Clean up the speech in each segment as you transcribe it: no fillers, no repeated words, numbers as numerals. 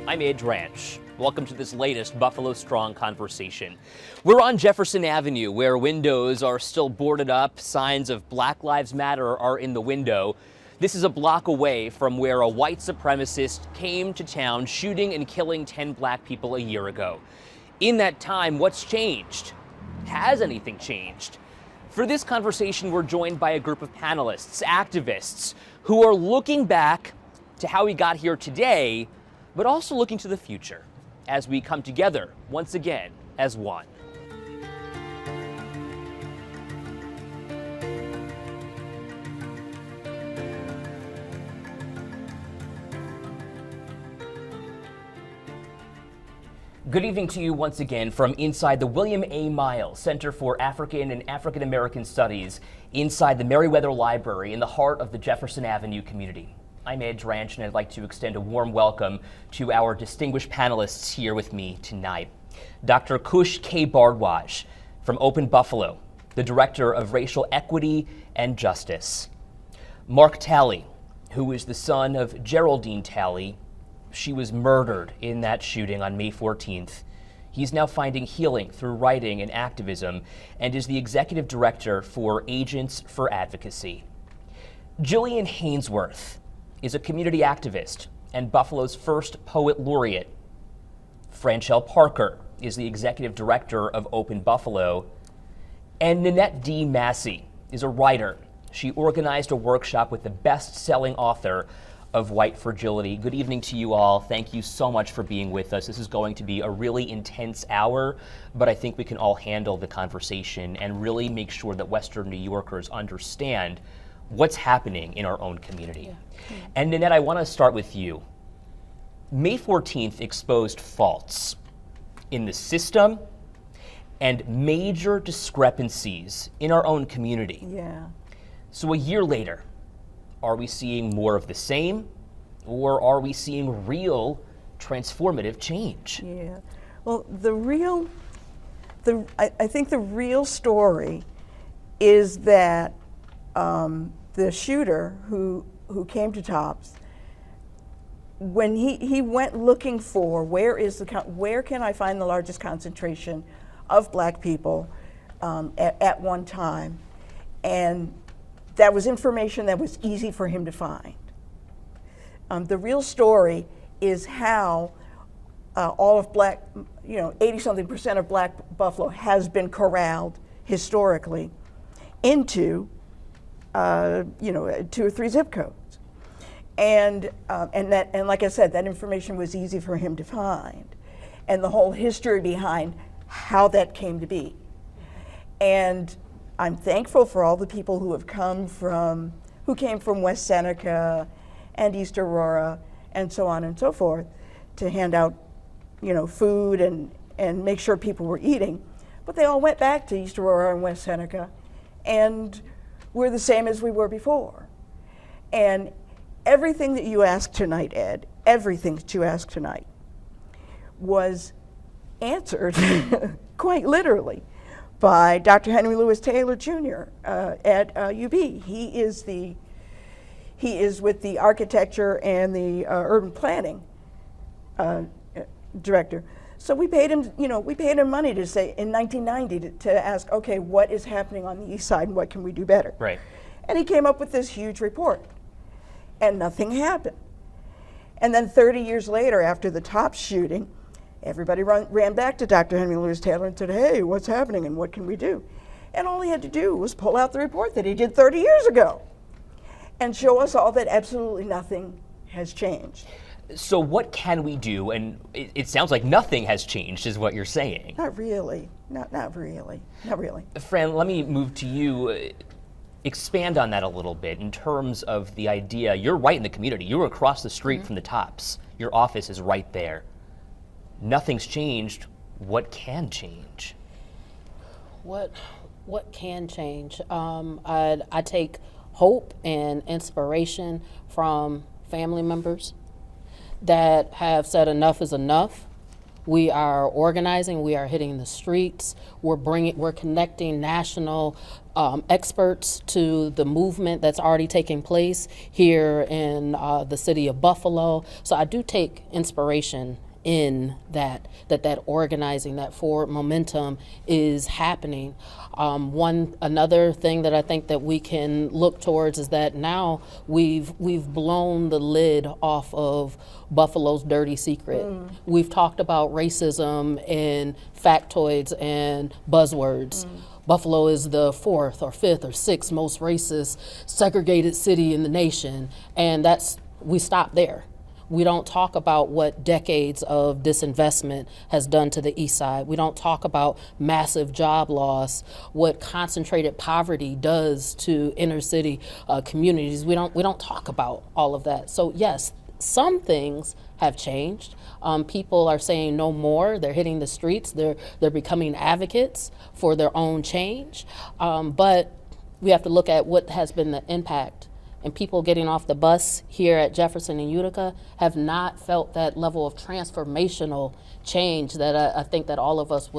I'm Ed Ranch. Welcome to this latest Buffalo Strong conversation. We're on Jefferson Avenue, where windows are still boarded up. Signs of Black Lives Matter are in the window. This is a block away from where a white supremacist came to town, shooting and killing 10 black people a year ago. In that time, what's changed? Has anything changed? For this conversation, we're joined by a group of panelists, activists, who are looking back to how we got here today, but also looking to the future as we come together once again as one. Good evening to you once again from inside the William A. Miles Center for African and African American Studies inside the Meriwether Library in the heart of the Jefferson Avenue community. I'm Ed Ranch, and I'd like to extend a warm welcome to our distinguished panelists here with me tonight. Dr. Kush K. Bardwaj from Open Buffalo, the Director of Racial Equity and Justice. Mark Talley, who is the son of Geraldine Talley. She was murdered in that shooting on May 14th. He's now finding healing through writing and activism and is the Executive Director for Agents for Advocacy. Jillian Hainsworth is a community activist and Buffalo's first poet laureate. Franchelle Parker is the Executive Director of Open Buffalo. And Nanette D. Massey is a writer. She organized a workshop with the best-selling author of White Fragility. Good evening to you all. Thank you so much for being with us. This is going to be a really intense hour, but I think we can all handle the conversation and really make sure that Western New Yorkers understand what's happening in our own community. Yeah. And Nanette, I want to start with you. May 14th exposed faults in the system and major discrepancies in our own community. Yeah. So a year later, are we seeing more of the same, or are we seeing real transformative change? Yeah. Well, I think the real story is that the shooter who came to Tops, when he went looking for where can I find the largest concentration of black people at one time, and that was information that was easy for him to find. The real story is how all of 80-something% of black Buffalo has been corralled historically into 2 or 3 zip codes. And like I said, that information was easy for him to find. And the whole history behind how that came to be. And I'm thankful for all the people who came from West Seneca and East Aurora and so on and so forth to hand out, food and make sure people were eating. But they all went back to East Aurora and West Seneca, and we're the same as we were before. And everything that you asked tonight, Ed, everything that you asked tonight was answered quite literally by Dr. Henry Louis Taylor Jr. At UB. He is with the architecture and the urban planning director. So we paid him money to say in 1990 to ask, okay, what is happening on the east side and what can we do better? Right. And he came up with this huge report, and nothing happened. And then 30 years later, after the Tops shooting, everybody ran back to Dr. Henry Louis Taylor and said, hey, what's happening and what can we do? And all he had to do was pull out the report that he did 30 years ago and show us all that absolutely nothing has changed. So what can we do? And it sounds like nothing has changed is what you're saying. Not really. Not really. Fran, let me move to you. Expand on that a little bit in terms of the idea. You're right in the community. You're across the street from the Tops. Your office is right there. Nothing's changed. What can change? What can change? I take hope and inspiration from family members that have said enough is enough We are organizing, we are hitting the streets, we're connecting national experts to the movement that's already taking place here in the city of Buffalo. So I do take inspiration in that organizing, that forward momentum is happening. Another thing that I think that we can look towards is that now we've blown the lid off of Buffalo's dirty secret. We've talked about racism and factoids and buzzwords. Buffalo is the 4th or 5th or 6th most racist segregated city in the nation, and we stop there. We don't talk about what decades of disinvestment has done to the east side. We don't talk about massive job loss, what concentrated poverty does to inner city communities. We don't talk about all of that. So yes, some things have changed. People are saying no more. They're hitting the streets. They're becoming advocates for their own change. But we have to look at what has been the impact. And people getting off the bus here at Jefferson and Utica have not felt that level of transformational change that I think that all of us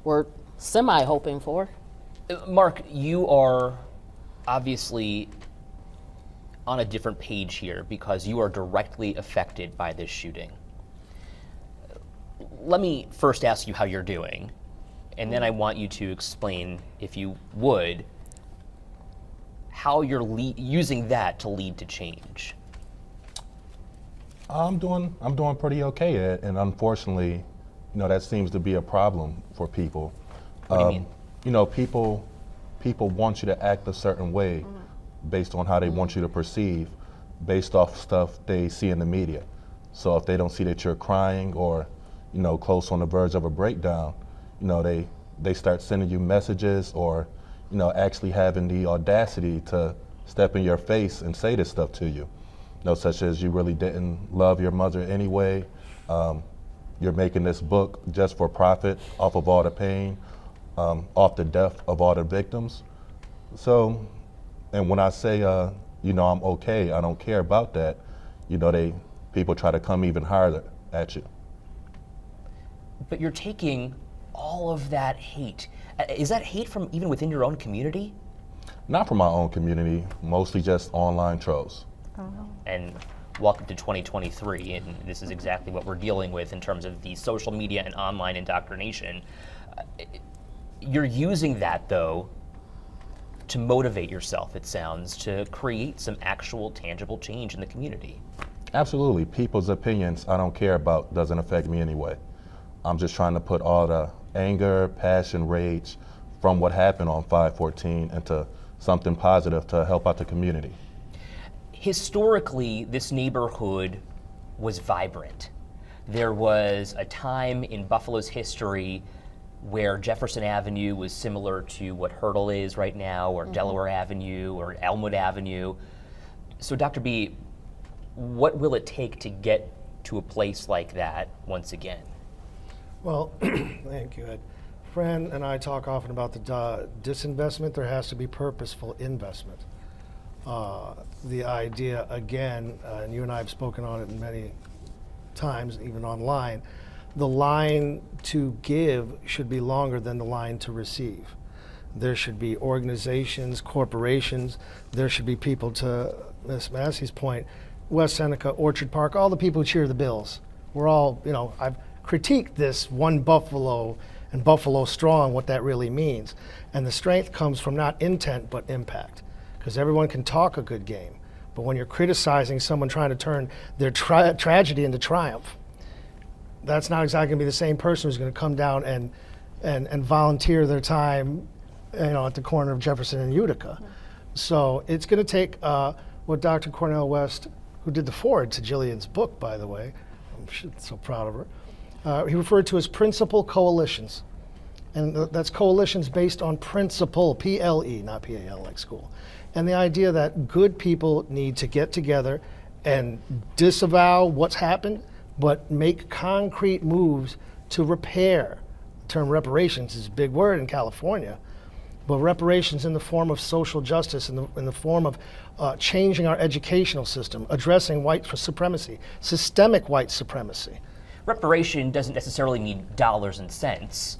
were semi-hoping for. Mark, you are obviously on a different page here because you are directly affected by this shooting. Let me first ask you how you're doing, and then I want you to explain, if you would, how you're using that to lead to change. I'm doing pretty okay, and unfortunately, that seems to be a problem for people. What do you mean? People want you to act a certain way based on how they want you to perceive, based off stuff they see in the media. So if they don't see that you're crying or, close on the verge of a breakdown, they start sending you messages or, actually having the audacity to step in your face and say this stuff to you. Such as you really didn't love your mother anyway. You're making this book just for profit off of all the pain, off the death of all the victims. So, and when I say, I'm okay, I don't care about that, people try to come even harder at you. But you're taking all of that hate. Is that hate from even within your own community? Not from my own community, mostly just online trolls. And welcome to 2023, and this is exactly what we're dealing with in terms of the social media and online indoctrination. You're using that, though, to motivate yourself, it sounds, to create some actual tangible change in the community. Absolutely. People's opinions I don't care about, doesn't affect me anyway. I'm just trying to put all the anger, passion, rage from what happened on 5/14 into something positive to help out the community. Historically, this neighborhood was vibrant. There was a time in Buffalo's history where Jefferson Avenue was similar to what Hurdle is right now, or Delaware Avenue, or Elmwood Avenue. So Dr. B, what will it take to get to a place like that once again? Well, thank you, Ed. Fran and I talk often about the disinvestment. There has to be purposeful investment. The idea, again, and you and I have spoken on it many times, even online, the line to give should be longer than the line to receive. There should be organizations, corporations, there should be people, to Ms. Massey's point, West Seneca, Orchard Park, all the people who cheer the Bills. We're all, I've critiqued this one Buffalo and Buffalo strong, what that really means. And the strength comes from not intent, but impact. Because everyone can talk a good game, but when you're criticizing someone trying to turn their tragedy into triumph, that's not exactly going to be the same person who's going to come down and volunteer their time, at the corner of Jefferson and Utica. So it's going to take what Dr. Cornel West, who did the foreword to Jillian's book, by the way, I'm so proud of her, he referred to as principle coalitions. And that's coalitions based on principle, P-L-E, not P-A-L like school. And the idea that good people need to get together and disavow what's happened, but make concrete moves to repair. The term reparations is a big word in California, but reparations in the form of social justice, in the form of changing our educational system, addressing white supremacy, systemic white supremacy. reparation doesn't necessarily mean dollars and cents,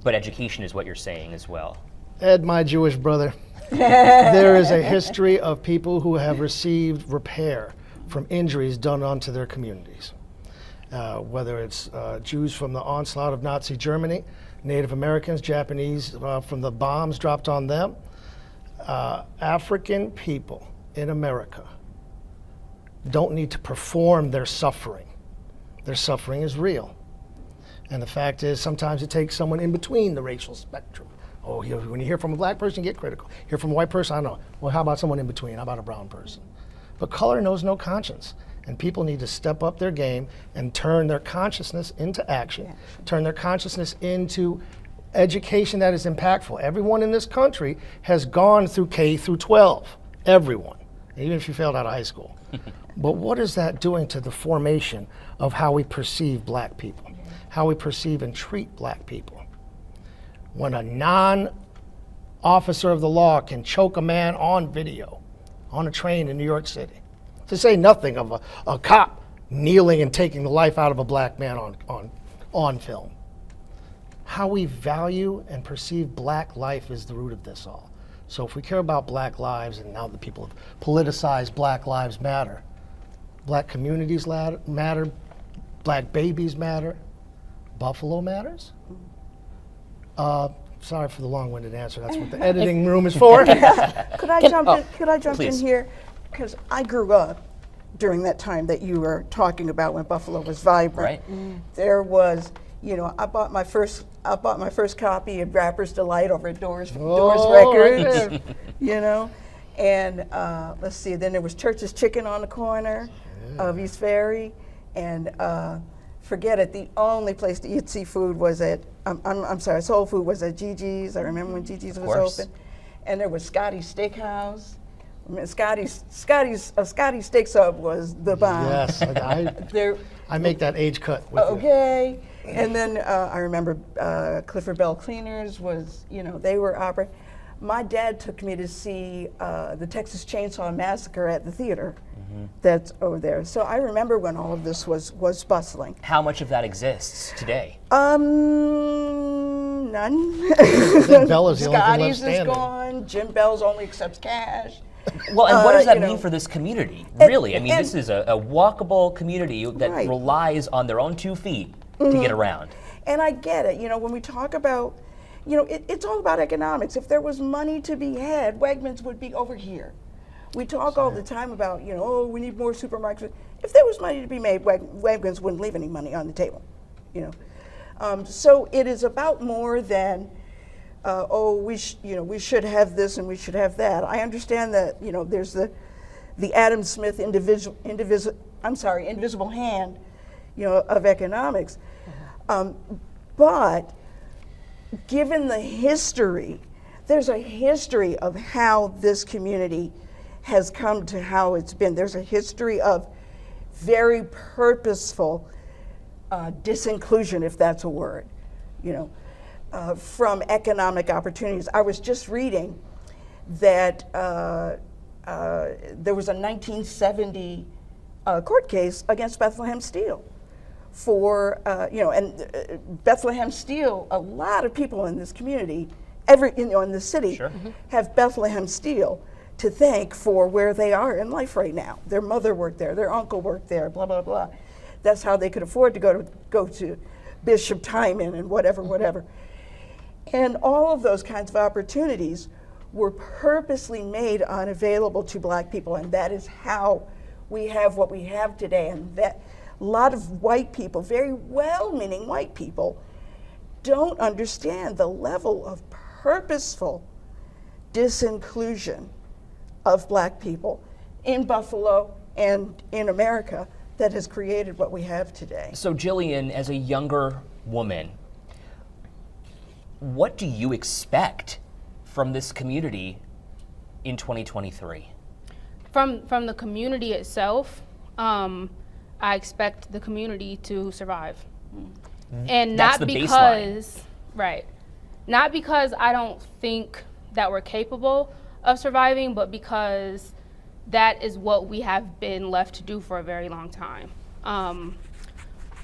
but education is what you're saying as well. Ed, my Jewish brother, there is a history of people who have received repair from injuries done onto their communities. Whether it's Jews from the onslaught of Nazi Germany, Native Americans, Japanese from the bombs dropped on them, African people in America don't need to perform their suffering. Their suffering is real. And the fact is, sometimes it takes someone in between the racial spectrum. Oh, when you hear from a black person, you get critical. Hear from a white person, I don't know. Well, how about someone in between? How about a brown person? But color knows no conscience. And people need to step up their game and turn their consciousness into action, turn their consciousness into education that is impactful. Everyone in this country has gone through K through 12, everyone, even if you failed out of high school. But what is that doing to the formation of how we perceive black people, how we perceive and treat black people? When a non-officer of the law can choke a man on video on a train in New York City, to say nothing of a cop kneeling and taking the life out of a black man on film. How we value and perceive black life is the root of this all. So if we care about black lives, and now the people have politicized Black Lives Matter, black communities matter, black babies matter, Buffalo matters. Sorry for the long-winded answer. That's what the editing room is for. Could I jump in please. here? Because I grew up during that time that you were talking about when Buffalo was vibrant. Right. There was, I bought my first copy of Rapper's Delight over at Doors Records, and let's see, then there was Church's Chicken on the corner of East Ferry, and forget it, the only place to eat seafood was at, I'm sorry, soul food was at Gigi's. I remember when Gigi's was open. And there was Scotty's Steakhouse. I mean, Scotty's Steak Sub was the bomb. Yes, I make that age cut with you. Okay, and then I remember Clifford Bell Cleaners was, they were operating. My dad took me to see the Texas Chainsaw Massacre at the theater that's over there. So I remember when all of this was bustling. How much of that exists today? None. I think Bella's the only thing left Scotty's is standing. gone. Jim Bell's only accepts cash. Well, and what does that you know, mean for this community? Really, I mean, and- this is a walkable community that Right. relies on their own 2 feet to get around. And I get it. When we talk about, it's all about economics. If there was money to be had, Wegmans would be over here. We talk all the time about, we need more supermarkets. If there was money to be made, Wegmans wouldn't leave any money on the table. So it is about more than, we should have this and we should have that. I understand that, there's the Adam Smith invisible hand, of economics. But given the history, there's a history of how this community has come to how it's been. There's a history of very purposeful disinclusion, if that's a word, from economic opportunities. I was just reading that there was a 1970 court case against Bethlehem Steel for, Bethlehem Steel, a lot of people in this community, in the city, have Bethlehem Steel to thank for where they are in life right now. Their mother worked there, their uncle worked there, blah, blah, blah. That's how they could afford to go to Bishop Timon and whatever. And all of those kinds of opportunities were purposely made unavailable to black people, and that is how we have what we have today. And that a lot of white people, very well-meaning white people, don't understand the level of purposeful disinclusion of black people in Buffalo and in America that has created what we have today. So Jillian, as a younger woman, what do you expect from this community in 2023? From the community itself, I expect the community to survive. And That's not the because, right, not because I don't think that we're capable of surviving, but because that is what we have been left to do for a very long time.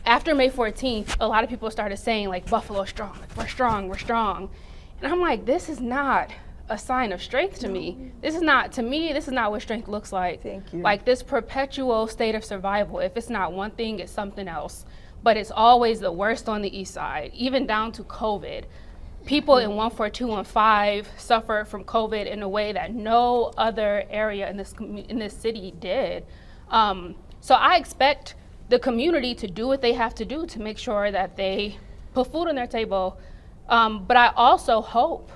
after May 14th, a lot of people started saying like Buffalo's strong, like, we're strong, we're strong. And I'm like, this is not a sign of strength to me. This is not what strength looks like. Thank you. Like this perpetual state of survival. If it's not one thing, it's something else. But it's always the worst on the east side, even down to COVID. People in 14215 suffered from COVID in a way that no other area in this city did. So I expect the community to do what they have to do to make sure that they put food on their table. But I also hope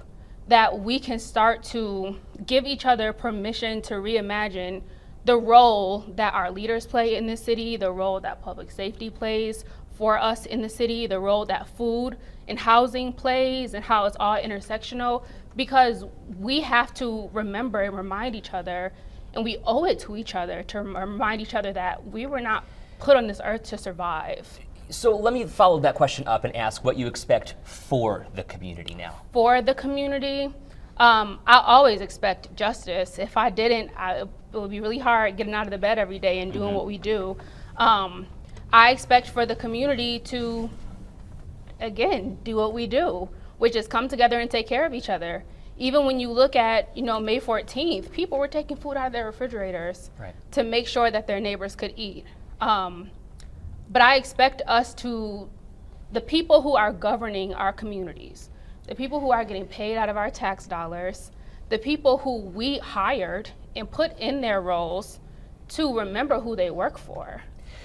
that we can start to give each other permission to reimagine the role that our leaders play in this city, the role that public safety plays for us in the city, the role that food and housing plays, and how it's all intersectional, because we have to remember and remind each other, and we owe it to each other to remind each other that we were not put on this earth to survive. So let me follow that question up and ask what you expect for the community now. For the community, I always expect justice. If I didn't, it would be really hard getting out of the bed every day and doing what we do. I expect for the community to, again, do what we do, which is come together and take care of each other. Even when you look at, May 14th, people were taking food out of their refrigerators to make sure that their neighbors could eat. But I expect us to, the people who are governing our communities, the people who are getting paid out of our tax dollars, the people who we hired and put in their roles, to remember who they work for.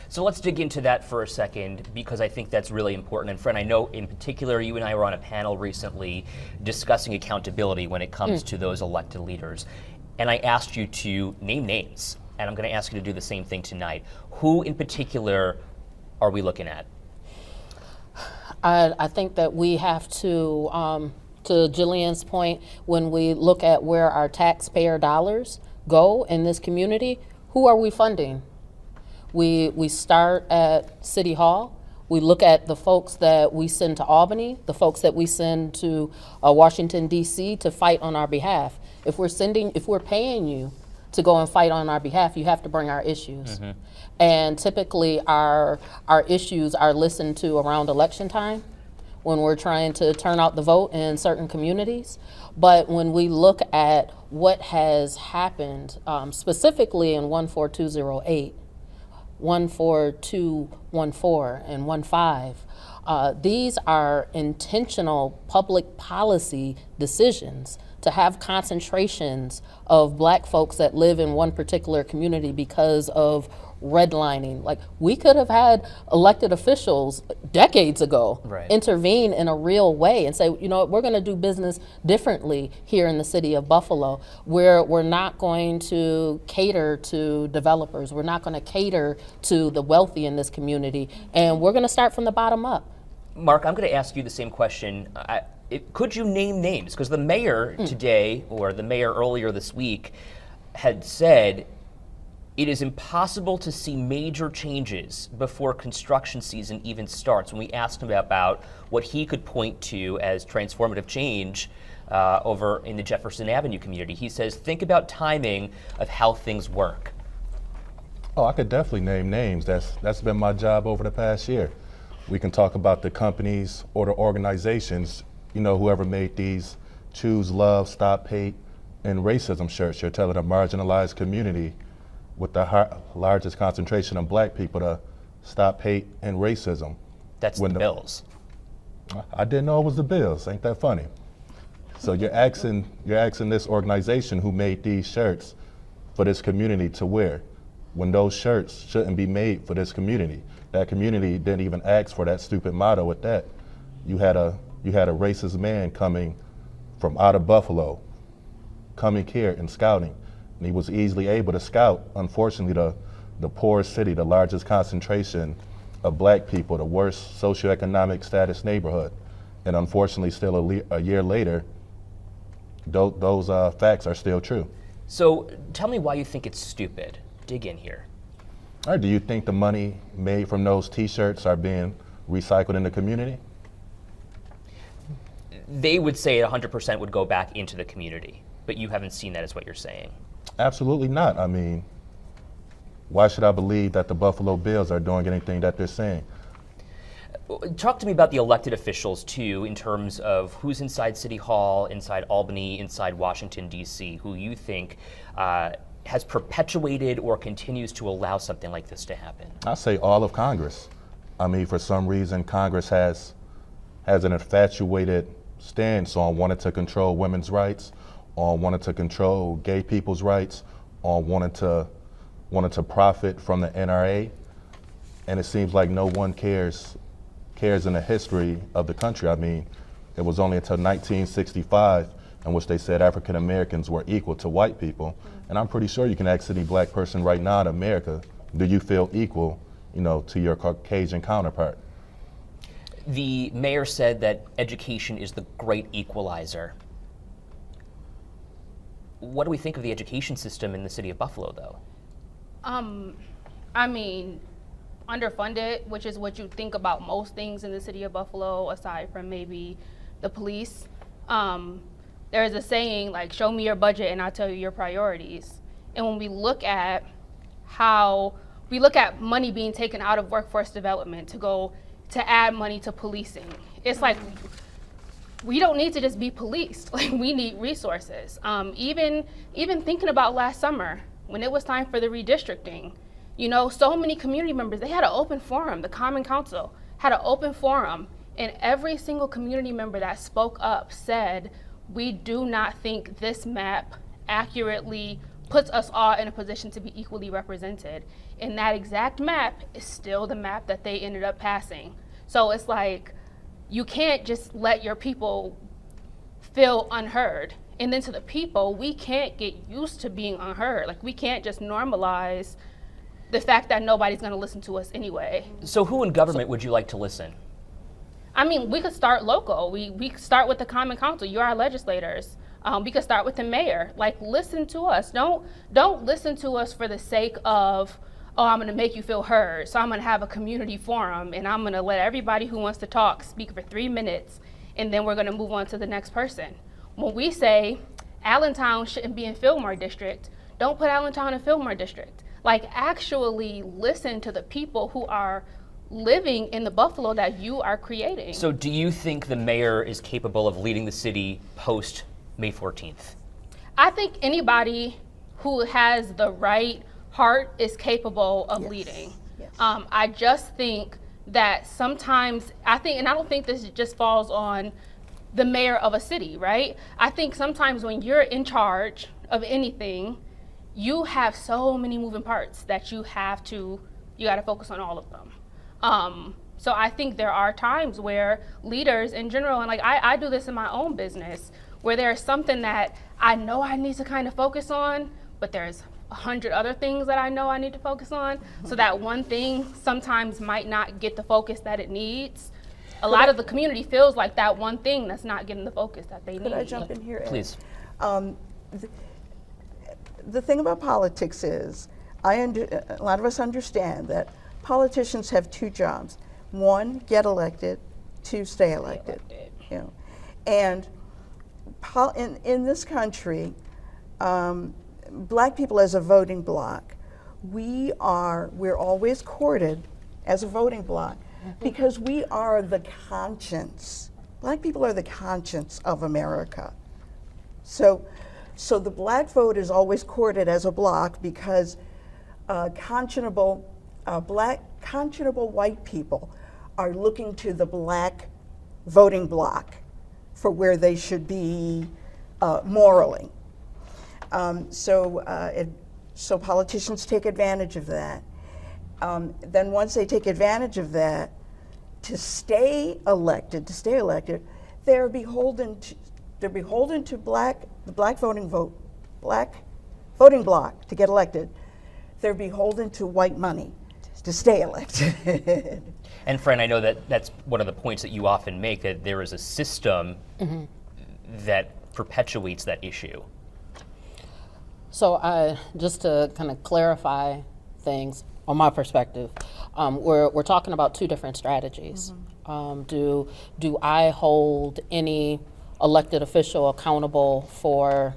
So let's dig into that for a second, because I think that's really important. And Fred, I know in particular you and I were on a panel recently discussing accountability when it comes to those elected leaders. And I asked you to name names, and I'm going to ask you to do the same thing tonight. Who in particular are we looking at? I think that we have to Jillian's point, when we look at where our taxpayer dollars go in this community, who are we funding? We start at City Hall. We look at the folks that we send to Albany, the folks that we send to Washington, D.C. to fight on our behalf. If we're paying you to go and fight on our behalf, you have to bring our issues. And typically our issues are listened to around election time when we're trying to turn out the vote in certain communities. But when we look at what has happened, specifically in 14208, 14214 and 15, these are intentional public policy decisions to have concentrations of black folks that live in one particular community because of redlining. Like, we could have had elected officials decades ago intervene in a real way and say, we're going to do business differently here in the city of Buffalo, where we're not going to cater to developers. We're not going to cater to the wealthy in this community. And we're going to start from the bottom up. Mark, I'm going to ask you the same question. Could you name names? Because the mayor today, or the mayor earlier this week, had said it is impossible to see major changes before construction season even starts. When we asked him about what he could point to as transformative change over in the Jefferson Avenue community, he says, think about timing of how things work. Oh, I could definitely name names. That's been my job over the past year. We can talk about the companies or the organizations, whoever made these Choose Love, Stop Hate, and Racism shirts. You're telling a marginalized community with the largest concentration of black people to stop hate and racism. That's the bills. I didn't know it was the bills. Ain't that funny? So you're asking this organization who made these shirts for this community to wear, when those shirts shouldn't be made for this community. That community didn't even ask for that stupid motto with that. You had a racist man coming from out of Buffalo, coming here and scouting. And he was easily able to scout, unfortunately, the poorest city, the largest concentration of black people, the worst socioeconomic status neighborhood. And unfortunately, still a year later, those facts are still true. So tell me why you think it's stupid. Dig in here. All right, do you think the money made from those t-shirts are being recycled in the community? They would say 100% would go back into the community, but you haven't seen that, is what you're saying. Absolutely not. I mean, why should I believe that the Buffalo Bills are doing anything that they're saying? Talk to me about the elected officials too, in terms of who's inside City Hall, inside Albany, inside Washington, D.C., who you think has perpetuated or continues to allow something like this to happen. I say all of Congress. I mean, for some reason, Congress has an infatuated stance on wanting to control women's rights, on wanting to control gay people's rights, on wanting to profit from the NRA, and it seems like no one cares in the history of the country. I mean, it was only until 1965 in which they said African Americans were equal to white people, and I'm pretty sure you can ask any black person right now in America, do you feel equal, to your Caucasian counterpart? The mayor said that education is the great equalizer. What do we think of the education system in the city of Buffalo, though? I mean, underfunded, which is what you think about most things in the city of Buffalo, aside from maybe the police. There is a saying like, show me your budget and I'll tell you your priorities. And when we look at money being taken out of workforce development to add money to policing, it's like, we don't need to just be policed. Like, we need resources. Even thinking about last summer, when it was time for the redistricting, so many community members, they had an open forum. The Common Council had an open forum, and every single community member that spoke up said, we do not think this map accurately puts us all in a position to be equally represented. And that exact map is still the map that they ended up passing. So it's like, you can't just let your people feel unheard. And then to the people, we can't get used to being unheard. Like, we can't just normalize the fact that nobody's gonna listen to us anyway. So who in government would you like to listen? I mean, we could start local. We could start with the Common Council. You're our legislators. We could start with the mayor. Like, listen to us. Don't listen to us for the sake of, oh, I'm gonna make you feel heard. So I'm gonna have a community forum and I'm gonna let everybody who wants to talk speak for 3 minutes, and then we're gonna move on to the next person. When we say Allentown shouldn't be in Fillmore District, don't put Allentown in Fillmore District. Like, actually listen to the people who are living in the Buffalo that you are creating. So do you think the mayor is capable of leading the city post May 14th? I think anybody who has the right heart is capable of leading. Yes. I just think that sometimes, and I don't think this just falls on the mayor of a city, right? I think sometimes when you're in charge of anything, you have so many moving parts that you gotta focus on all of them. So I think there are times where leaders in general, and like I do this in my own business, where there's something that I know I need to kind of focus on, but there's 100 other things that I know I need to focus on. So that one thing sometimes might not get the focus that it needs. A lot of the community feels like that one thing that's not getting the focus that they need. Could I jump in here, Ed? Please. The thing about politics is, a lot of us understand that politicians have two jobs. One, get elected. Two, stay elected. And in this country, black people as a voting bloc, we're always courted as a voting bloc because we are the conscience. Black people are the conscience of America. So the black vote is always courted as a bloc because conscionable white people are looking to the black voting bloc for where they should be morally. So politicians take advantage of that. Then once they take advantage of that, to stay elected, they're beholden to the black voting bloc to get elected. They're beholden to white money to stay elected. And Fran, I know that that's one of the points that you often make, that there is a system that perpetuates that issue. So just to kind of clarify things on my perspective, we're talking about two different strategies. Do I hold any elected official accountable for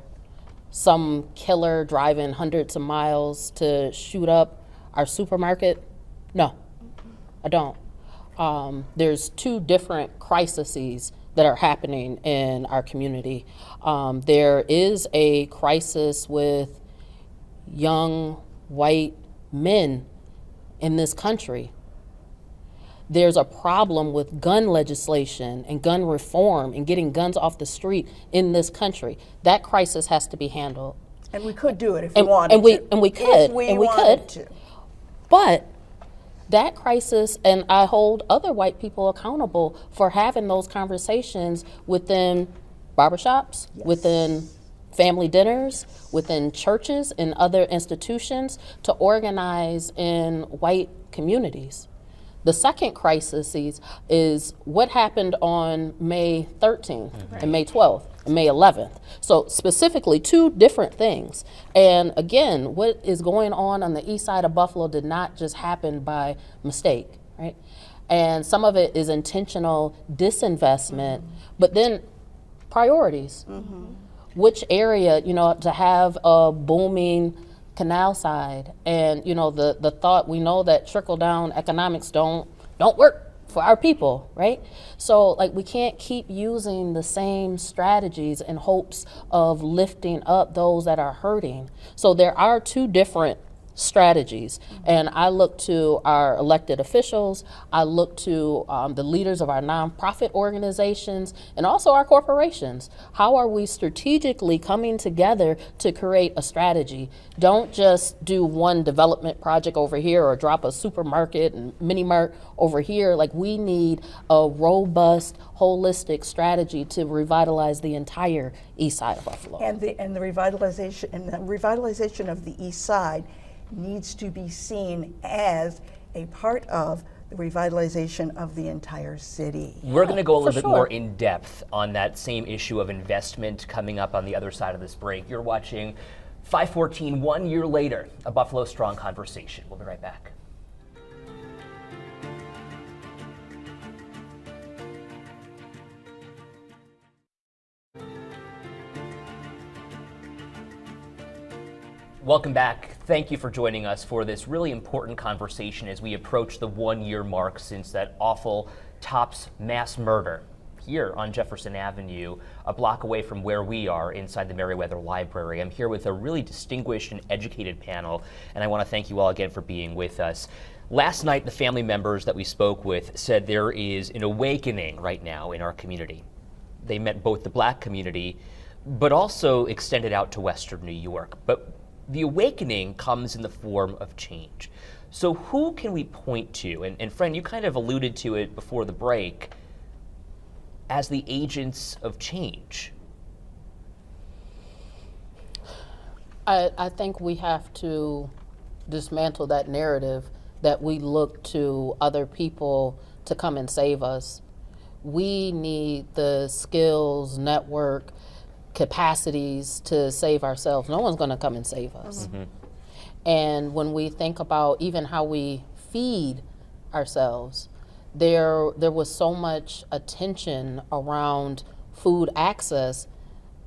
some killer driving hundreds of miles to shoot up our supermarket? No, I don't. there's two different crises that are happening in our community. There is a crisis with young white men in this country. There's a problem with gun legislation and gun reform and getting guns off the street in this country. That crisis has to be handled. And we could do it if we wanted to. And we could. If we and we wanted could. to. But that crisis, and I hold other white people accountable for having those conversations within barbershops, within family dinners, within churches and other institutions to organize in white communities. The second crisis is what happened on May 13th and May 12th and May 11th. So specifically two different things. And again, what is going on the east side of Buffalo did not just happen by mistake, right? And some of it is intentional disinvestment, but then priorities. Which area, to have a booming canal side, and the thought, we know that trickle down economics don't work for our people, right? So we can't keep using the same strategies in hopes of lifting up those that are hurting. So there are two different strategies, and I look to our elected officials, I look to the leaders of our nonprofit organizations, and also our corporations. How are we strategically coming together to create a strategy? Don't just do one development project over here or drop a supermarket and mini mart over here. We need a robust, holistic strategy to revitalize the entire east side of Buffalo. And the revitalization of the east side needs to be seen as a part of the revitalization of the entire city. We're going to go a little bit sure. more in depth on that same issue of investment coming up on the other side of this break. You're watching 514, 1 year later, a Buffalo Strong conversation. We'll be right back. Welcome back. Thank you for joining us for this really important conversation as we approach the 1 year mark since that awful Tops mass murder here on Jefferson Avenue, a block away from where we are inside the Merriweather Library. I'm here with a really distinguished and educated panel, and I want to thank you all again for being with us. Last night, the family members that we spoke with said there is an awakening right now in our community. They meant both the Black community, but also extended out to Western New York. But the awakening comes in the form of change. So who can we point to? And friend, you kind of alluded to it before the break, as the agents of change. I think we have to dismantle that narrative that we look to other people to come and save us. We need the skills, network, capacities to save ourselves. No one's going to come and save us. And when we think about even how we feed ourselves, there was so much attention around food access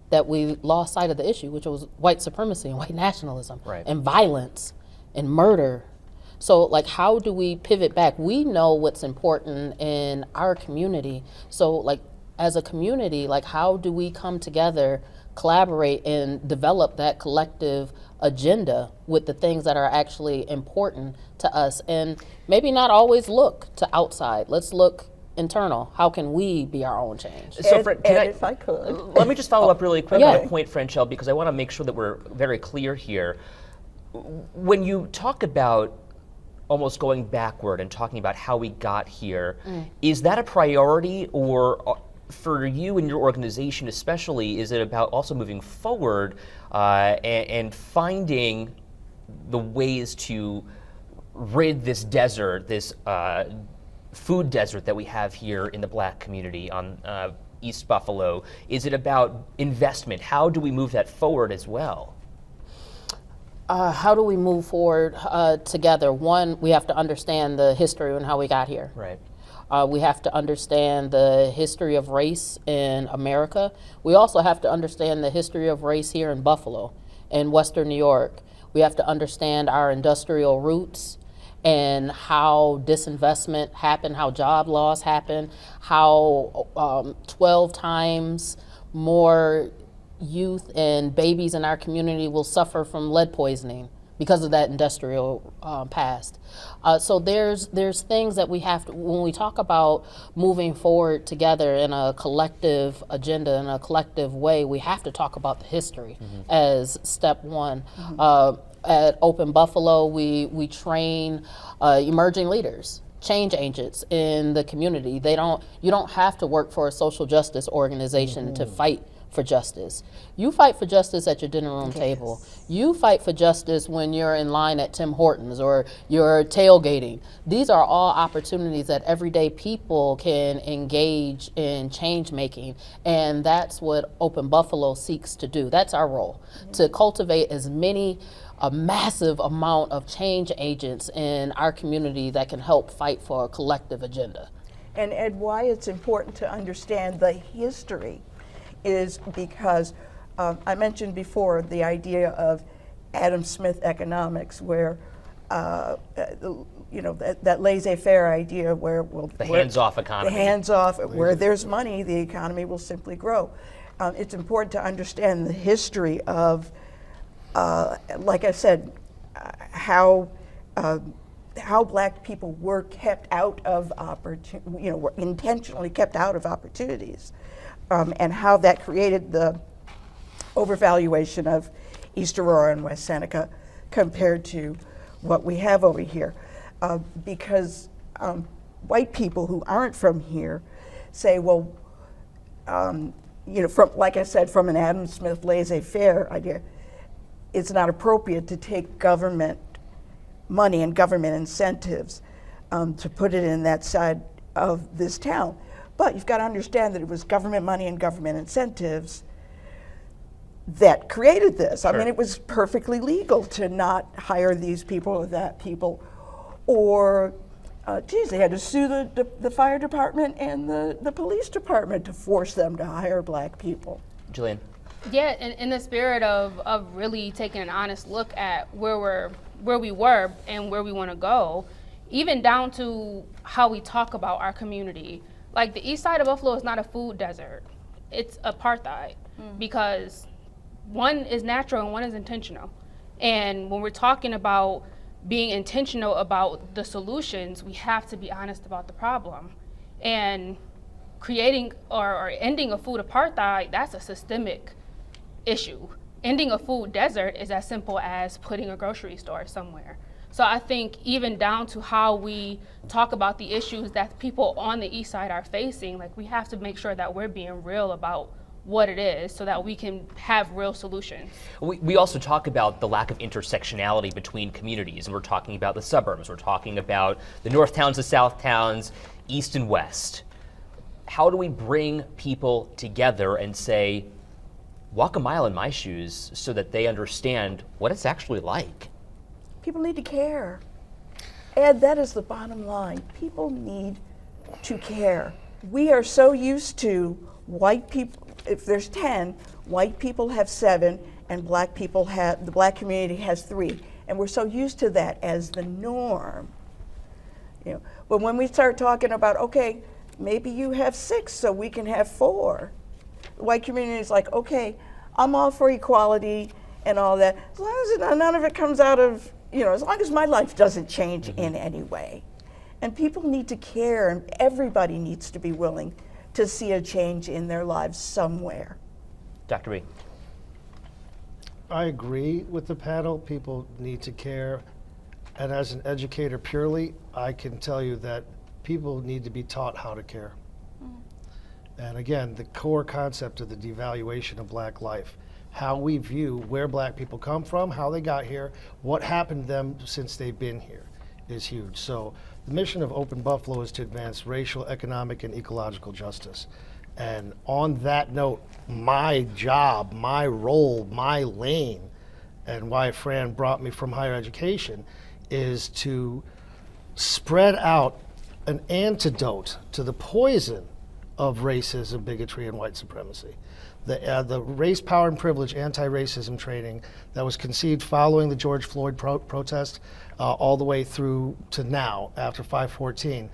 that we lost sight of the issue, which was white supremacy and white nationalism, Right. and violence and murder. So how do we pivot back? We know what's important in our community. So as a community, how do we come together, collaborate, and develop that collective agenda with the things that are actually important to us, and maybe not always look to outside. Let's look internal. How can we be our own change? So, Ed, Fran, if I could. let me just follow up really quick Yeah. on a point, Franchelle, because I want to make sure that we're very clear here. When you talk about almost going backward and talking about how we got here, is that a priority, or for you and your organization especially, is it about also moving forward and finding the ways to rid this desert, this food desert that we have here in the Black community on East Buffalo? Is it about investment? How do we move that forward as well? How do we move forward together? One, we have to understand the history and how we got here. Right. We have to understand the history of race in America. We also have to understand the history of race here in Buffalo and Western New York. We have to understand our industrial roots, and how disinvestment happened, how job loss happened, how 12 times more youth and babies in our community will suffer from lead poisoning because of that industrial past. So there's things that we have to, when we talk about moving forward together in a collective agenda, in a collective way, we have to talk about the history as step one. At Open Buffalo, we train emerging leaders, change agents in the community. You don't have to work for a social justice organization to fight for justice. You fight for justice at your dinner room table. You fight for justice when you're in line at Tim Hortons or you're tailgating. These are all opportunities that everyday people can engage in change making, and that's what Open Buffalo seeks to do. That's our role, to cultivate a massive amount of change agents in our community that can help fight for a collective agenda. And Ed, why it's important to understand the history is because I mentioned before the idea of Adam Smith economics, where that laissez-faire idea where the hands-off economy. The hands-off, where there's money, the economy will simply grow. It's important to understand the history of, like I said, how black people were kept out of were intentionally kept out of opportunities. And how that created the overvaluation of East Aurora and West Seneca compared to what we have over here. Because white people who aren't from here say, well, like I said, from an Adam Smith laissez-faire idea, it's not appropriate to take government money and government incentives to put it in that side of this town. But you've got to understand that it was government money and government incentives that created this. I mean, it was perfectly legal to not hire these people or that people, or, they had to sue the fire department and the police department to force them to hire black people. Jillian. Yeah, in the spirit of really taking an honest look at where we were and where we want to go, even down to how we talk about our community. Like, the east side of Buffalo is not a food desert. It's apartheid because one is natural and one is intentional. And when we're talking about being intentional about the solutions, we have to be honest about the problem. And creating or ending a food apartheid, that's a systemic issue. Ending a food desert is as simple as putting a grocery store somewhere. So I think even down to how we talk about the issues that people on the east side are facing, like, we have to make sure that we're being real about what it is so that we can have real solutions. We also talk about the lack of intersectionality between communities, and we're talking about the suburbs, we're talking about the north towns, the south towns, east and west. How do we bring people together and say, walk a mile in my shoes so that they understand what it's actually like? People need to care. Ed, that is the bottom line. People need to care. We are so used to white people, if there's 10, white people have 7, and the black community has 3. And we're so used to that as the norm. But when we start talking about, okay, maybe you have 6, so we can have 4. The white community is like, okay, I'm all for equality and all that, as long as none of it comes out of, as long as my life doesn't change in any way. And people need to care, and everybody needs to be willing to see a change in their lives somewhere. Dr. B. I agree with the panel. People need to care. And as an educator purely, I can tell you that people need to be taught how to care. And again, the core concept of the devaluation of black life, how we view where black people come from, how they got here, what happened to them since they've been here is huge. So the mission of Open Buffalo is to advance racial, economic, and ecological justice. And on that note, my job, my role, my lane, and why Fran brought me from higher education is to spread out an antidote to the poison of racism, bigotry, and white supremacy. The race, power, and privilege anti-racism training that was conceived following the George Floyd protest all the way through to now, after 5/14.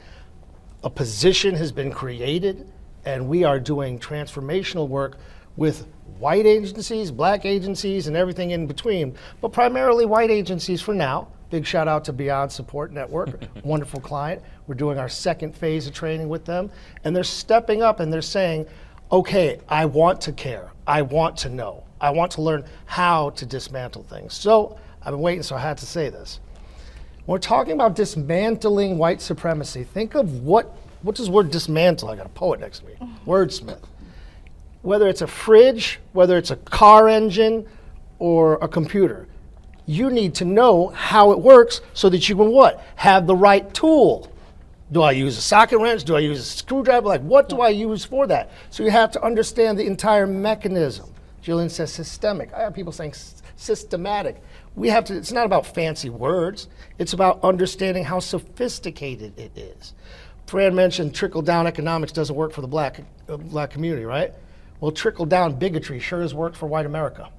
A position has been created, and we are doing transformational work with white agencies, black agencies, and everything in between, but primarily white agencies for now. Big shout out to Beyond Support Network, wonderful client. We're doing our second phase of training with them, and they're stepping up and they're saying, okay, I want to care. I want to know. I want to learn how to dismantle things. So I've been waiting, so I had to say this. When we're talking about dismantling white supremacy, think of what does the word dismantle? I got a poet next to me, wordsmith. Whether it's a fridge, whether it's a car engine, or a computer, you need to know how it works so that you can what? Have the right tool. Do I use a socket wrench? Do I use a screwdriver? Like, what do I use for that? So you have to understand the entire mechanism. Jillian says systemic. I have people saying systematic. We have to, it's not about fancy words. It's about understanding how sophisticated it is. Fran mentioned trickle-down economics doesn't work for the black community, right? Well, trickle-down bigotry sure has worked for white America.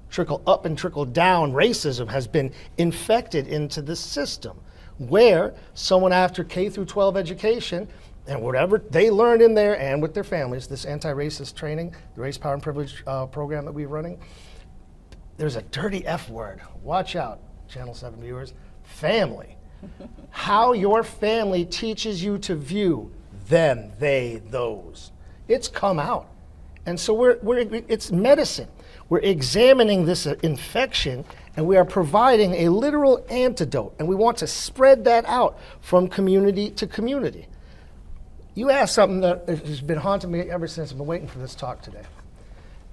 Trickle-up and trickle-down racism has been infected into the system, where someone after K through 12 education and whatever they learned in there and with their families, this anti-racist training, the Race, Power, and Privilege program that we're running, there's a dirty F word. Watch out, Channel 7 viewers. Family. How your family teaches you to view them, they, those. It's come out. And so it's medicine. We're examining this infection, and we are providing a literal antidote, and we want to spread that out from community to community. You asked something that has been haunting me ever since I've been waiting for this talk today.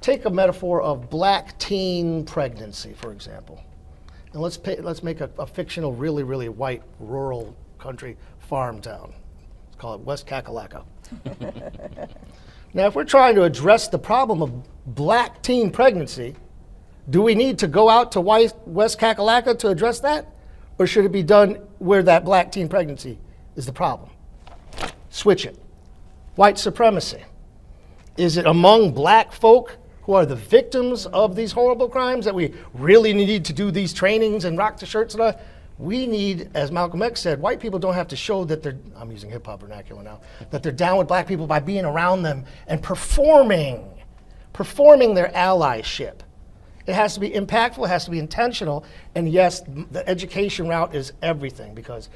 Take a metaphor of black teen pregnancy, for example, and let's make a fictional, really, really white, rural country farm town. Let's call it West Kakalaka. Now, if we're trying to address the problem of black teen pregnancy, do we need to go out to West Kakalaka to address that? Or should it be done where that black teen pregnancy is the problem? Switch it. White supremacy. Is it among black folk who are the victims of these horrible crimes that we really need to do these trainings and rock the shirts and all? We need, as Malcolm X said, white people don't have to show that they're, I'm using hip hop vernacular now, that they're down with black people by being around them and performing their allyship. It has to be impactful, it has to be intentional, and yes, the education route is everything, because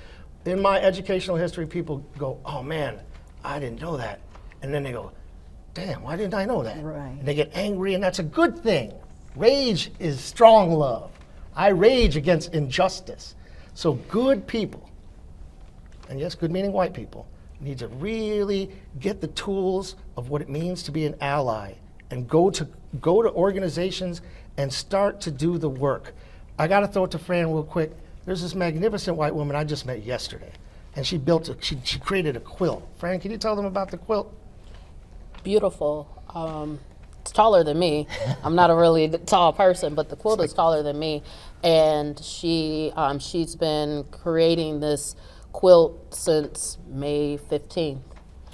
in my educational history, people go, oh man, I didn't know that. And then they go, damn, why didn't I know that? Right. And they get angry, and that's a good thing. Rage is strong love. I rage against injustice. So good people, and yes, good meaning white people, need to really get the tools of what it means to be an ally and go to organizations and start to do the work. I gotta throw it to Fran real quick. There's this magnificent white woman I just met yesterday, and she created a quilt. Fran, can you tell them about the quilt? Beautiful. It's taller than me. I'm not a really tall person, but the quilt is taller than me. And she's been creating this quilt since May 15th.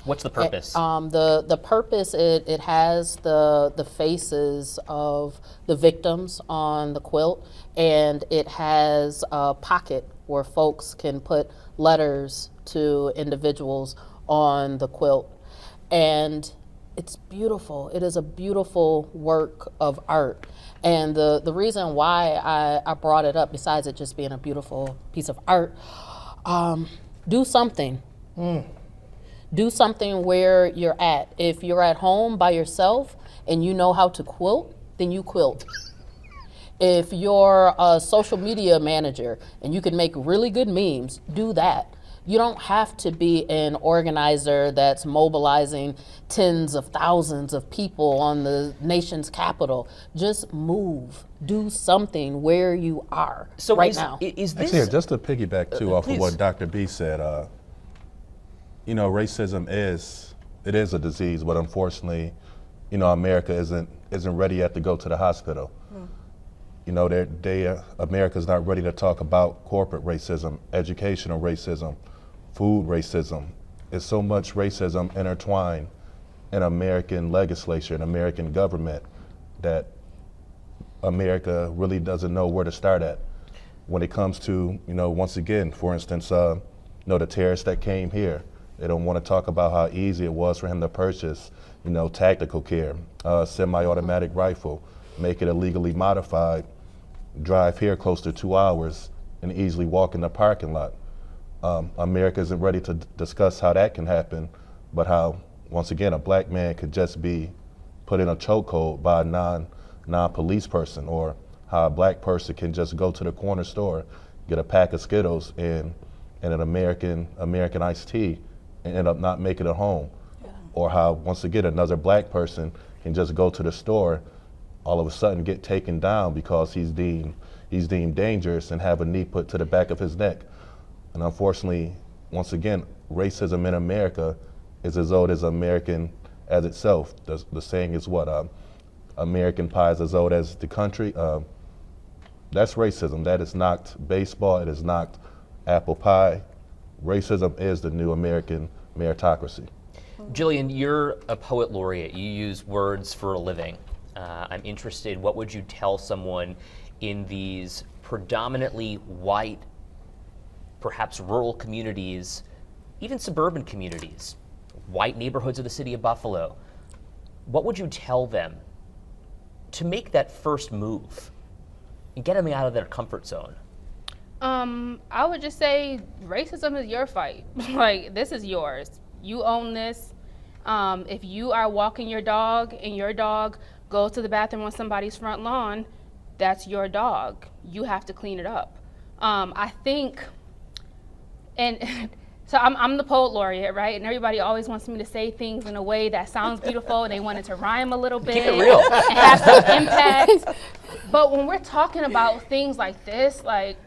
What's the purpose? The purpose, it has the faces of the victims on the quilt, and it has a pocket where folks can put letters to individuals on the quilt. And it's beautiful. It is a beautiful work of art. And the reason why I brought it up, besides it just being a beautiful piece of art, do something. Do something where you're at. If you're at home by yourself and you know how to quilt, then you quilt. If you're a social media manager and you can make really good memes, do that. You don't have to be an organizer that's mobilizing tens of thousands of people on the nation's capital. Just move. Do something where you are right now. Is this... Actually, just to piggyback too off of please. what Dr. B said, you know, racism is a disease, but unfortunately, you know, America isn't ready yet to go to the hospital. You know, America's not ready to talk about corporate racism, educational racism, food racism. It's so much racism intertwined an American legislature, an American government, that America really doesn't know where to start at when it comes to, once again, for instance, the terrorists that came here. They don't want to talk about how easy it was for him to purchase, tactical care, semi-automatic rifle, make it illegally modified, drive here close to 2 hours, and easily walk in the parking lot. America isn't ready to discuss how that can happen, but how, once again, a black man could just be put in a chokehold by a non-police person, or how a black person can just go to the corner store, get a pack of Skittles and an American iced tea, and end up not making it home. Yeah. Or how, once again, another black person can just go to the store, all of a sudden get taken down because he's deemed dangerous and have a knee put to the back of his neck. And unfortunately, once again, racism in America is as old as American as itself. The saying is what? American pie is as old as the country. That's racism. That is not baseball. It is not apple pie. Racism is the new American meritocracy. Jillian, you're a poet laureate. You use words for a living. I'm interested, what would you tell someone in these predominantly white, perhaps rural communities, even suburban communities, white neighborhoods of the city of Buffalo? What would you tell them to make that first move and get them out of their comfort zone? I would just say racism is your fight. Like, this is yours. You own this. If you are walking your dog and your dog goes to the bathroom on somebody's front lawn, that's your dog. You have to clean it up. I think, and so I'm the poet laureate, right? And everybody always wants me to say things in a way that sounds beautiful, and they want it to rhyme a little bit. Keep it real. And have some impact. But when we're talking about things like this, like,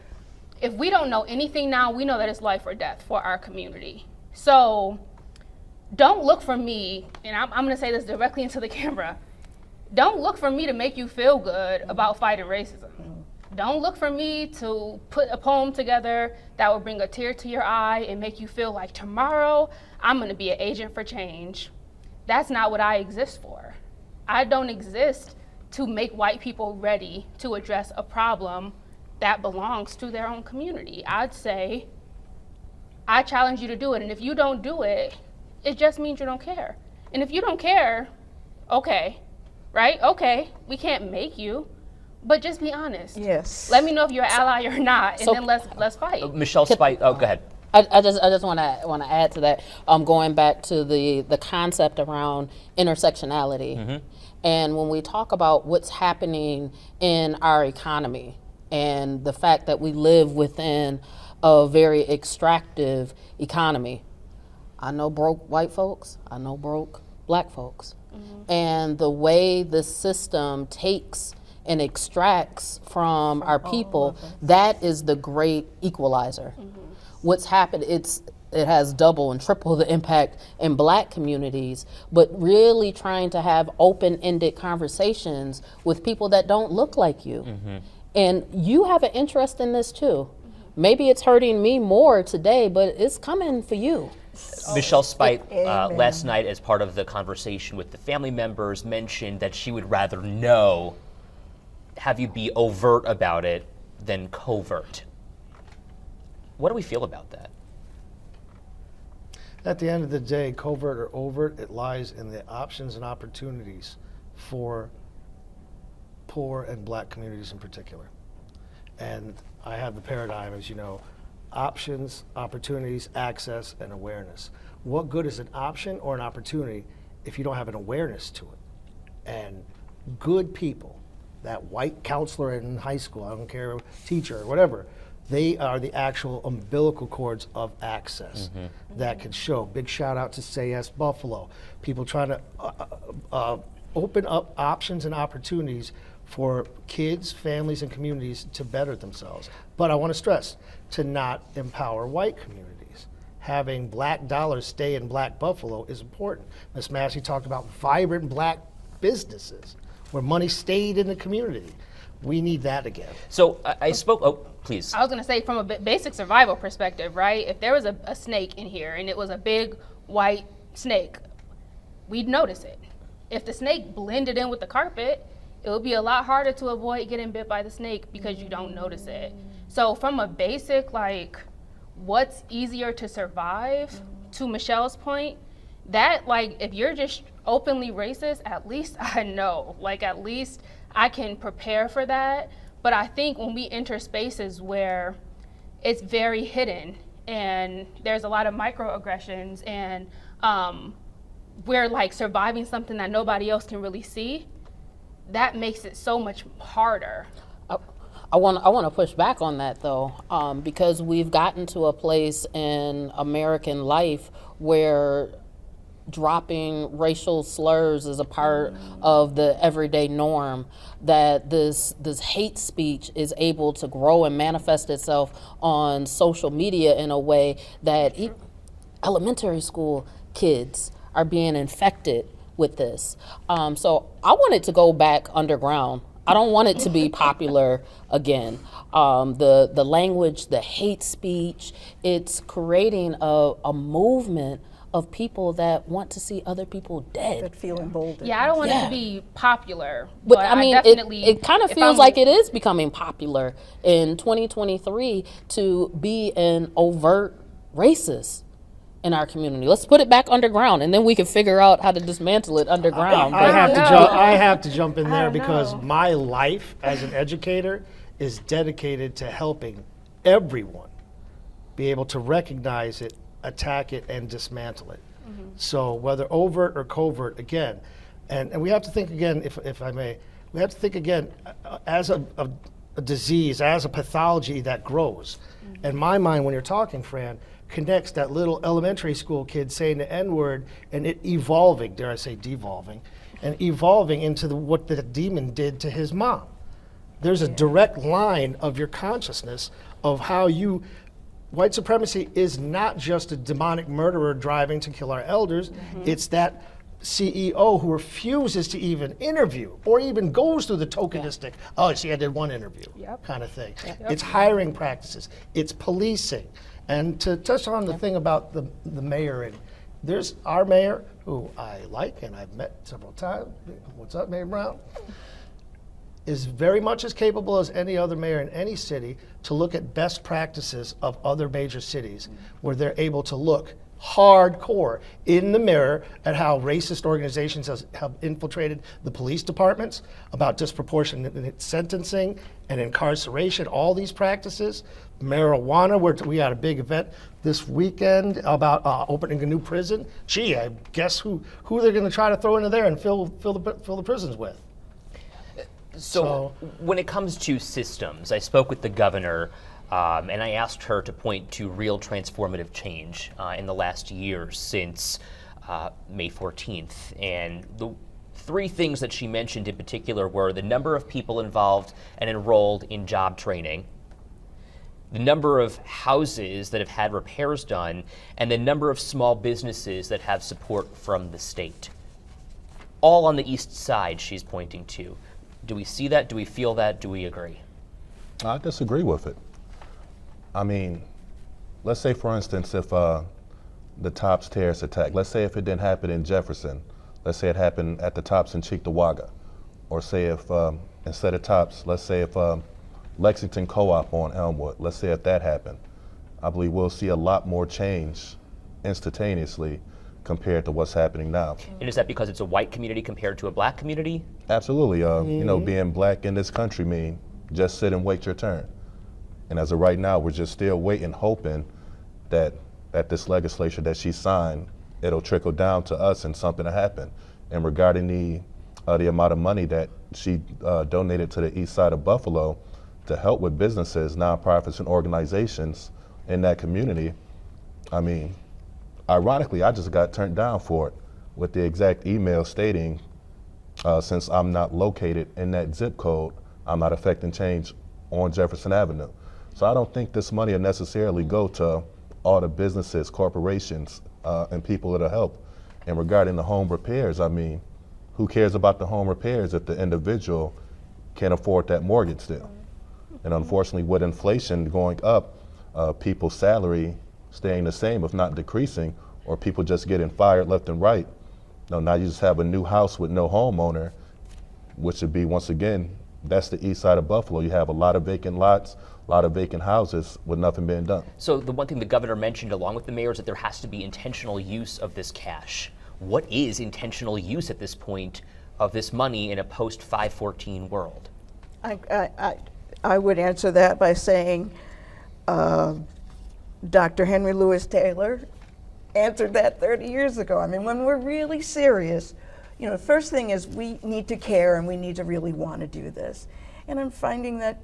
if we don't know anything now, we know that it's life or death for our community. So don't look for me, and I'm going to say this directly into the camera. Don't look for me to make you feel good about fighting racism. Don't look for me to put a poem together that will bring a tear to your eye and make you feel like tomorrow I'm going to be an agent for change. That's not what I exist for. I don't exist to make white people ready to address a problem that belongs to their own community. I'd say, I challenge you to do it. And if you don't do it, it just means you don't care. And if you don't care, okay, right? Okay, we can't make you, but just be honest. Yes. Let me know if you're an ally or not, and So- then let's fight. Michelle Spite, go ahead. I just want to add to that. Going back to the concept around intersectionality, and when we talk about what's happening in our economy and the fact that we live within a very extractive economy, I know broke white folks. I know broke black folks, and the way the system takes and extracts from our people, that is the great equalizer. What's happened, it has double and triple the impact in black communities, but really trying to have open-ended conversations with people that don't look like you. And you have an interest in this too. Maybe it's hurting me more today, but it's coming for you. Michelle Spite, Amen. last night as part of the conversation with the family members, mentioned that she would rather have you be overt about it than covert. What do we feel about that? At the end of the day, covert or overt, it lies in the options and opportunities for poor and black communities in particular. And I have the paradigm, as you know, options, opportunities, access, and awareness. What good is an option or an opportunity if you don't have an awareness to it? And good people, that white counselor in high school, I don't care, teacher or whatever, they are the actual umbilical cords of access that can show. Big shout out to Say Yes Buffalo. People trying to open up options and opportunities for kids, families, and communities to better themselves. But I want to stress, to not empower white communities. Having black dollars stay in Black Buffalo is important. Ms. Massey talked about vibrant black businesses where money stayed in the community. We need that again. So I spoke, please. I was gonna say, from a basic survival perspective, right? If there was a snake in here and it was a big white snake, we'd notice it. If the snake blended in with the carpet, it would be a lot harder to avoid getting bit by the snake because you don't notice it. So from a basic, like, what's easier to survive, to Michelle's point, that, like, if you're just openly racist, at least I know, like, at least I can prepare for that. But I think when we enter spaces where it's very hidden and there's a lot of microaggressions and we're like surviving something that nobody else can really see, that makes it so much harder. I want to push back on that though, because we've gotten to a place in American life where dropping racial slurs is a part of the everyday norm, that this hate speech is able to grow and manifest itself on social media in a way that elementary school kids are being infected with this. So I want it to go back underground. I don't want it to be popular again. The language, the hate speech, it's creating a movement of people that want to see other people dead. That feel emboldened. Yeah, I don't want it Yeah. to be popular, But I mean, definitely, it kind of if feels I'm- like it is becoming popular in 2023 to be an overt racist in our community. Let's put it back underground, and then we can figure out how to dismantle it underground. I have to know. jump. I have to jump in there don't because know. my life as an educator is dedicated to helping everyone be able to recognize it, attack it, and dismantle it. So whether overt or covert, again, and we have to think again, if I may, we have to think again as a disease, as a pathology that grows. In my mind, when you're talking, Fran, connects that little elementary school kid saying the N-word and it evolving, dare I say devolving, and evolving into what the demon did to his mom. There's a direct line of your consciousness of how white supremacy is not just a demonic murderer driving to kill our elders, it's that CEO who refuses to even interview or even goes through the tokenistic, oh, see, I did one interview kind of thing. It's hiring practices, it's policing. And to touch on the thing about the mayor, and there's our mayor, who I like and I've met several times. What's up, Mayor Brown? Is very much as capable as any other mayor in any city to look at best practices of other major cities where they're able to look hardcore in the mirror at how racist organizations have infiltrated the police departments, about disproportionate sentencing and incarceration, all these practices. Marijuana, we had a big event this weekend about opening a new prison. Gee, I guess who they're going to try to throw into there and fill the prisons with. So when it comes to systems, I spoke with the governor and I asked her to point to real transformative change in the last year since May 14th. And the three things that she mentioned in particular were the number of people involved and enrolled in job training, the number of houses that have had repairs done, and the number of small businesses that have support from the state. All on the east side, she's pointing to. Do we see that? Do we feel that? Do we agree? I disagree with it. I mean, let's say, for instance, if the Tops terrorist attack, let's say if it didn't happen in Jefferson, let's say it happened at the Tops in Cheektowaga, or say if instead of Tops, let's say if Lexington Co-op on Elmwood, let's say if that happened, I believe we'll see a lot more change instantaneously compared to what's happening now. And is that because it's a white community compared to a black community? Absolutely. You know, being black in this country mean just sit and wait your turn. And as of right now, we're just still waiting, hoping that this legislation that she signed, it'll trickle down to us and something will happen. And regarding the amount of money that she donated to the east side of Buffalo to help with businesses, nonprofits, and organizations in that community, I mean, ironically, I just got turned down for it with the exact email stating, since I'm not located in that zip code, I'm not affecting change on Jefferson Avenue. So I don't think this money will necessarily go to all the businesses, corporations, and people that'll help. And regarding the home repairs, I mean, who cares about the home repairs if the individual can't afford that mortgage still? And unfortunately, with inflation going up, people's salary staying the same, if not decreasing, or people just getting fired left and right, No, now you just have a new house with no homeowner, which would be, once again, that's the east side of Buffalo. You have a lot of vacant lots, a lot of vacant houses with nothing being done. So the one thing the governor mentioned along with the mayor is that there has to be intentional use of this cash. What is intentional use at this point of this money in a post-514 world? I would answer that by saying Dr. Henry Louis Taylor answered that 30 years ago. I mean, when we're really serious, you know, the first thing is we need to care and we need to really want to do this. And I'm finding that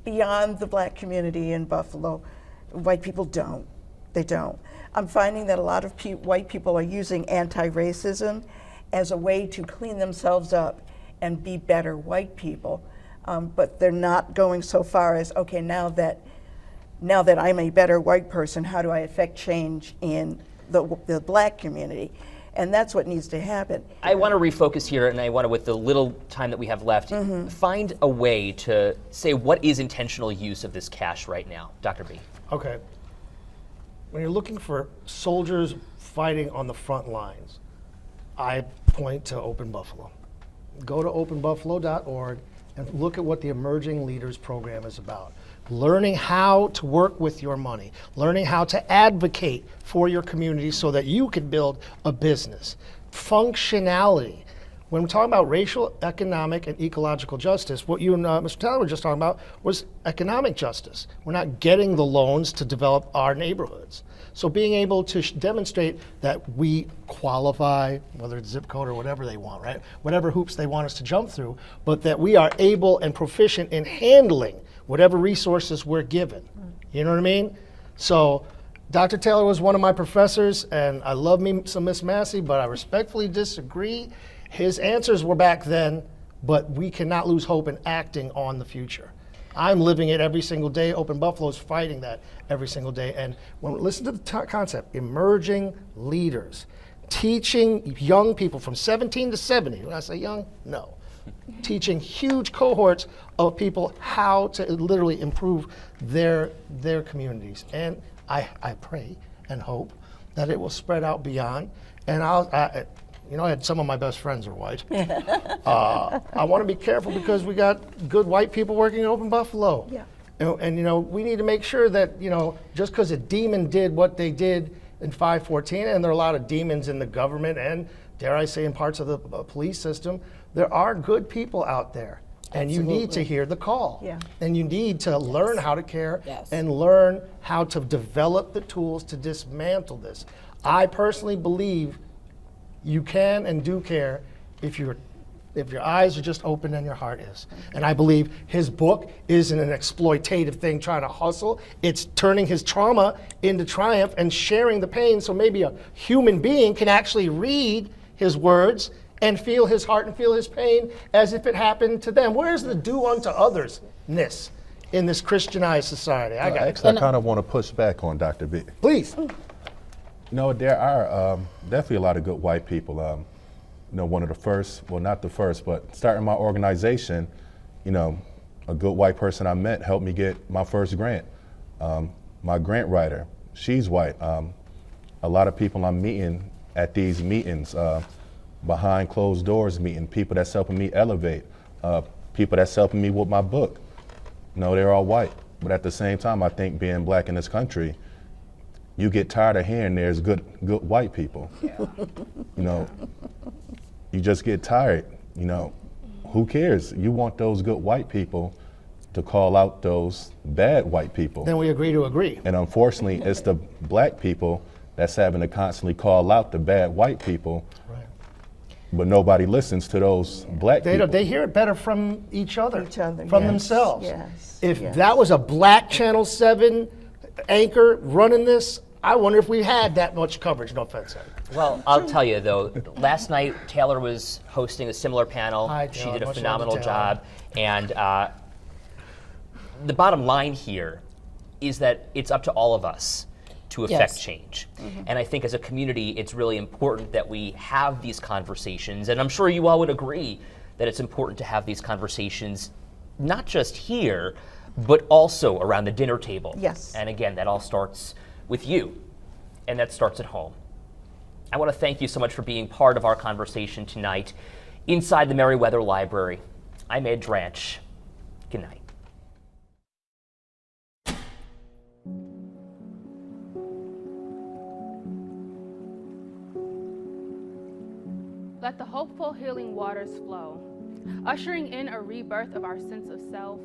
beyond the black community in Buffalo, white people don't. They don't. I'm finding that a lot of white people are using anti-racism as a way to clean themselves up and be better white people. But they're not going so far as, okay, now that I'm a better white person, how do I affect change in the black community? And that's what needs to happen. I want to refocus here, and I want to, with the little time that we have left, find a way to say what is intentional use of this cash right now. Dr. B. Okay. When you're looking for soldiers fighting on the front lines, I point to Open Buffalo. Go to openbuffalo.org and look at what the Emerging Leaders Program is about. Learning how to work with your money, learning how to advocate for your community so that you can build a business. Functionality. When we're talking about racial, economic, and ecological justice, what you and Mr. Taylor were just talking about was economic justice. We're not getting the loans to develop our neighborhoods. So being able to demonstrate that we qualify, whether it's zip code or whatever they want, right? Whatever hoops they want us to jump through, but that we are able and proficient in handling whatever resources we're given. You know what I mean? So Dr. Taylor was one of my professors, and I love me some Miss Massey, but I respectfully disagree. His answers were back then, but we cannot lose hope in acting on the future. I'm living it every single day. Open Buffalo is fighting that every single day. And when we listen to the concept, emerging leaders, teaching young people from 17 to 70. When I say young, no. Teaching huge cohorts of people how to literally improve their communities. And I pray and hope that it will spread out beyond. And I had some of my best friends are white. I want to be careful because we got good white people working in Open Buffalo. Yeah. And we need to make sure that, just because a demon did what they did in 514, and there are a lot of demons in the government and, dare I say, in parts of the police system, there are good people out there. And Absolutely. You need to hear the call. Yeah. And you need to learn how to care Yes. and learn how to develop the tools to dismantle this. I personally believe you can and do care if your eyes are just open and your heart is. And I believe his book isn't an exploitative thing trying to hustle. It's turning his trauma into triumph and sharing the pain so maybe a human being can actually read his words and feel his heart and feel his pain as if it happened to them. Where's the do unto others-ness in this Christianized society? Actually, I kind of want to push back on Dr. B. Please. There are definitely a lot of good white people. One of the first, well, not the first, but starting my organization, a good white person I met helped me get my first grant. My grant writer, she's white. A lot of people I'm meeting at these meetings, behind closed doors meeting, people that's helping me elevate, people that's helping me with my book. They're all white. But at the same time, I think being black in this country, you get tired of hearing there's good white people. Yeah. You just get tired. Who cares? You want those good white people to call out those bad white people. Then we agree to agree. And unfortunately, it's the black people that's having to constantly call out the bad white people. Right. But nobody listens to those black people. They hear it better from each other, from yes, themselves. yes, If yes. that was a black Channel 7 anchor running this, I wonder if we had that much coverage. No offense, Ed. Well, I'll tell you though, last night Taylor was hosting a similar panel. Hi, She Taylor. did a Much love to phenomenal Taylor. job. And the bottom line here is that it's up to all of us to affect Yes. change. And I think as a community, it's really important that we have these conversations. And I'm sure you all would agree that it's important to have these conversations, not just here, but also around the dinner table. Yes. And again, that all starts with you, and that starts at home. I want to thank you so much for being part of our conversation tonight inside the Meriwether Library. I'm Ed Dranch. Good night. Let the hopeful healing waters flow, ushering in a rebirth of our sense of self.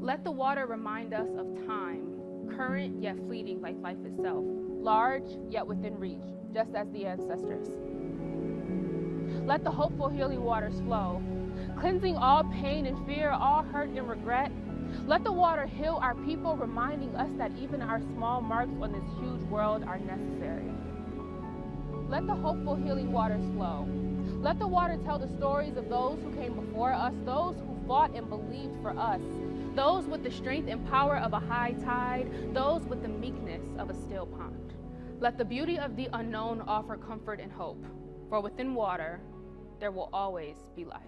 Let the water remind us of time, current yet fleeting like life itself, large yet within reach, just as the ancestors. Let the hopeful healing waters flow, cleansing all pain and fear, all hurt and regret. Let the water heal our people, reminding us that even our small marks on this huge world are necessary. Let the hopeful healing waters flow. Let the water tell the stories of those who came before us, those who fought and believed for us, those with the strength and power of a high tide, those with the meekness of a still pond. Let the beauty of the unknown offer comfort and hope, for within water, there will always be life.